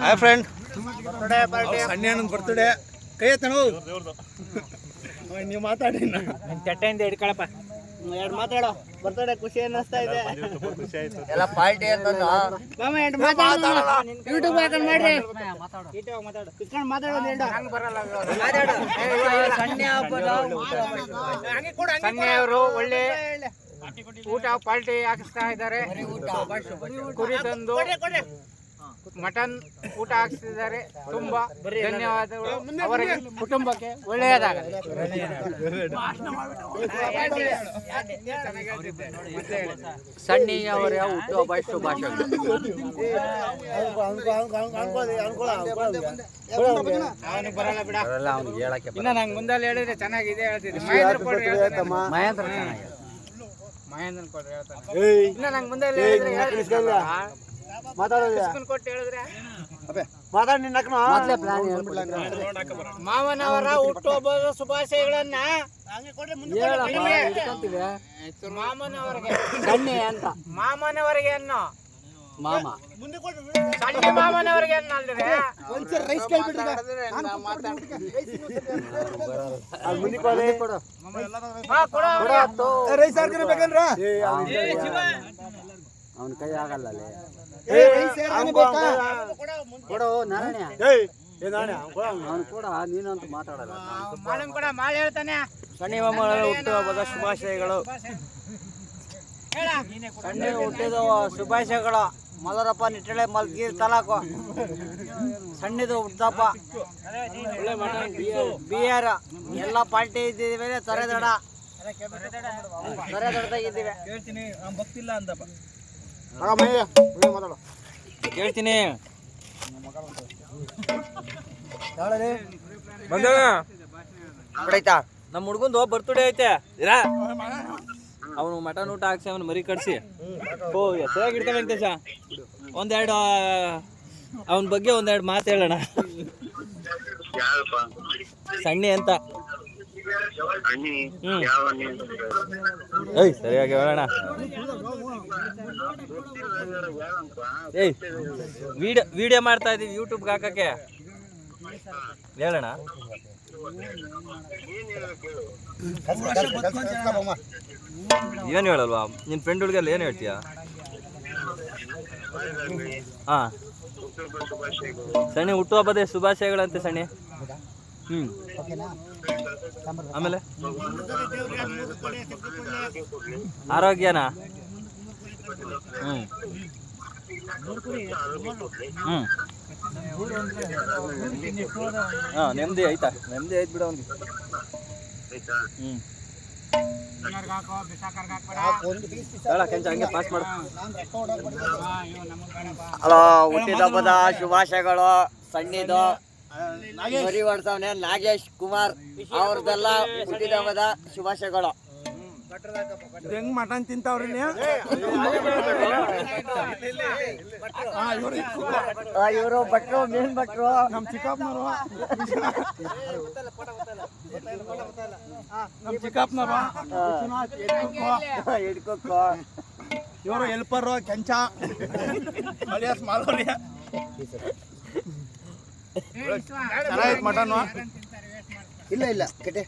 Hi friend, ಸಣ್ಣ ಅಣ್ಣನ birthday ಕೈ ಎತ್ತಣೋ ನೀವು ಮಾತಾಡಿ ಚಟ್ಟೆಯಿಂದ ಹಿಡ್ಕೊಳಪ್ಪ. ಎರಡು ಮಾತಾಡೋ. ಬರ್ತಡೆ ಖುಷಿ ಅನ್ನಿಸ್ತಾ ಇದೆ. ಎಲ್ಲ ಪಾರ್ಟಿ ಅಂತ ಯೂಟ್ಯೂಬ್ ಹಾಕೊಂಡು ಮಾಡ್ರಿ. ಕುತ್ಕೊಂಡು ಮಾತಾಡೋದು ಸನ್ನೆಯವರು ಒಳ್ಳೆ ಊಟ ಪಾರ್ಟಿ ಹಾಕಿಸ್ತಾ ಇದ್ದಾರೆ. ಕುರಿ ತಂದು ಮಟನ್ ಊಟ ಹಾಕಿಸಿದ್ದಾರೆ. ತುಂಬಾ ಧನ್ಯವಾದಗಳು ಅವರಿಗೆ, ಕುಟುಂಬಕ್ಕೆ ಒಳ್ಳೆಯದಾಗಲಿ. ಸಣ್ಣಿಯವರ ಹುಟ್ಟುಹಬ್ಬ ಶುಭಾಶಯಗಳು. ಬರಲ್ಲ ಬಿಡ, ಇನ್ನ ನಂಗೆ ಮುಂದಲ್ಲಿ ಹೇಳಿದ್ರೆ ಚೆನ್ನಾಗಿದೆ ಹೇಳ್ತಿದ್ದೆ. ಮಹೇಂದ್ರನ್ ಕೊಡ್ರಿ ಹೇಳ್ತಾನೆ. ಇನ್ನ ನಂಗೆ ಮುಂದಲ್ಲಿ ಹೇಳಿದ್ರೆ ಕೊಟ್ಟು ಹೇಳಿದ್ರೆ ಮಾವನವರ ಹುಟ್ಟುಹಬ್ಬದ ಶುಭಾಶಯಗಳನ್ನ ಮಾಮನವರಿಗೆ ಅನ್ನೋ ಸಣ್ಣ ಮಾಮನವರಿಗೆ ಅನ್ನಲ್ದ್ರೆ ಅವನ ಕೈ ಆಗಲ್ಲ. ಕೂಡ ನೀನಂತ ಮಾತಾಡಲ್ಲ. ಕೂಡ ಮಾಳೆ ಹೇಳ್ತಾನೆ. ಸಣ್ಣ ಮಾಮನ ಹುಟ್ಟುಹಬ್ಬದ ಶುಭಾಶಯಗಳು. ಸಣ್ಣ ಹುಟ್ಟಿದ ಶುಭಾಶಯಗಳು. ಮಲರಪ್ಪ ನಿಟ್ಟಳೆ ಮಲ್ಗೀರ್ ತಲಾಕು. ಸಣ್ಣದು ಹುಟ್ಟಪ್ಪ ಬಿಯರ್ ಎಲ್ಲ ಪಾರ್ಟಿ ಇದ್ದಿದ್ದೀವಿ. ತೊರೆದೊಡ್ದಾಗಿದ್ದೀವಿ. ಹೇಳ್ತೀನಿ ನಮ್ಮ ಹುಡ್ಗಂದು ಬರ್ತಡೇ ಐತೆ. ಅವನು ಮಟನ್ ಊಟ ಹಾಕ್ಸಿ ಅವನು ಮರಿ ಕಟ್ಸಿ. ಓ ಸರಿಯಾಗಿಡ್ತಾವೆ ವೆಂಕಟೇಶ. ಒಂದೆರಡು ಅವನ ಬಗ್ಗೆ ಒಂದೆರಡು ಮಾತು ಹೇಳೋಣ. ಸಣ್ಣಿ ಅಂತ. ಏಯ್ ಸರಿಯಾಗಿ ಹೇಳೋಣ. ಏಯ್ ವಿಡಿಯೋ ಮಾಡ್ತಾ ಇದೀವಿ ಯೂಟ್ಯೂಬ್ಗೆ ಹಾಕಕ್ಕೆ. ಹೇಳೋಣ. ಏನು ಹೇಳಲ್ವಾ ನಿನ್ನ ಫ್ರೆಂಡ್ ಹುಡುಗಲ್ಲ ಏನು ಹೇಳ್ತೀಯ? ಹಾ, ಸಣ್ಣಿ ಹುಟ್ಟುಹಬ್ಬದ ಶುಭಾಶಯಗಳಂತೆ ಸಣ್ಣಿ. ಆಮೇಲೆ ಆರೋಗ್ಯನಾ? ನೆಮ್ಮದಿ ಆಯ್ತಾ? ನೆಮ್ಮದಿ ಆಯ್ತು ಬಿಡ ಅವನಿಗೆ. ಹಂಗೆ ಪಾಸ್ ಮಾಡು. ಹಲೋ, ಹುಟ್ಟಿದಬ್ಬದ ಶುಭಾಶಯಗಳು. ಸಣ್ಣಿದು ಮರಿ ಹೊಡ್ಸವನೆ ನಾಗೇಶ್ ಕುಮಾರ್ ಅವ್ರದ್ದೆಲ್ಲ ಹುಟ್ಟಿದಬ್ಬದ ಶುಭಾಶಯಗಳು. ಹೆಂಗ್ ಮಟನ್ ತಿಂತಾವ್ರಿ? ಇವರು ಭಟ್ರು, ಮೇನ್ ಭಟ್ರು, ನಮ್ ಚಿಕ್ಕಪ್ಪನವರು. ನಮ್ ಚಿಕ್ಕಪ್ಪನವರು ಹಿಡ್ಕೊಕ್ಕೋ. ಇವರು ಹೆಲ್ಪರ್ ಕೆಂಚ ಅಲಿಯಾಸ್ ಮಾಲೋರಿಯ. ಚೆನ್ನಾಗಿತ್ತು ಮಟನ್. ಇಲ್ಲ ಕೆಟ್ಟೆ.